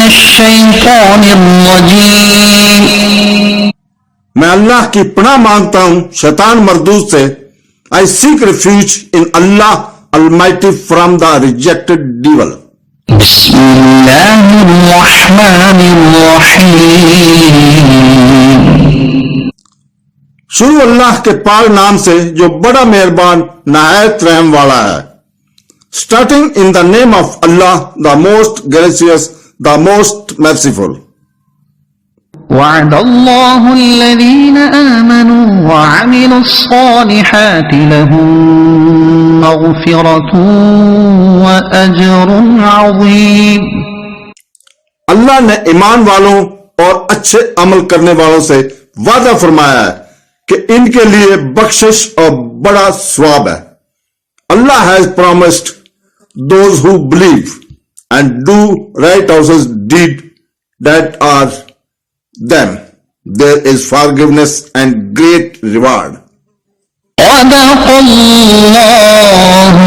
الشيطان الرجيم. میں اللہ کی پناہ مانگتا ہوں شیطان مردود سے. I seek refuge in Allah Almighty from the rejected devil. بسم اللہ الرحمن الرحیم. شروع اللہ کے پاک نام سے جو بڑا مہربان نہایت رحم والا ہے. Starting in the name of Allah, the most gracious, the most merciful. وعد الله الذين آمنوا وعملوا الصالحات لهم مغفرة وأجر عظيم. اللہ نے ایمان والوں اور اچھے عمل کرنے والوں سے وعدہ فرمایا ہے کہ ان کے لیے بخشش اور بڑا ثواب ہے. Allah has promised those who believe and do righteous deed that are them. There is forgiveness and great reward. صدق الله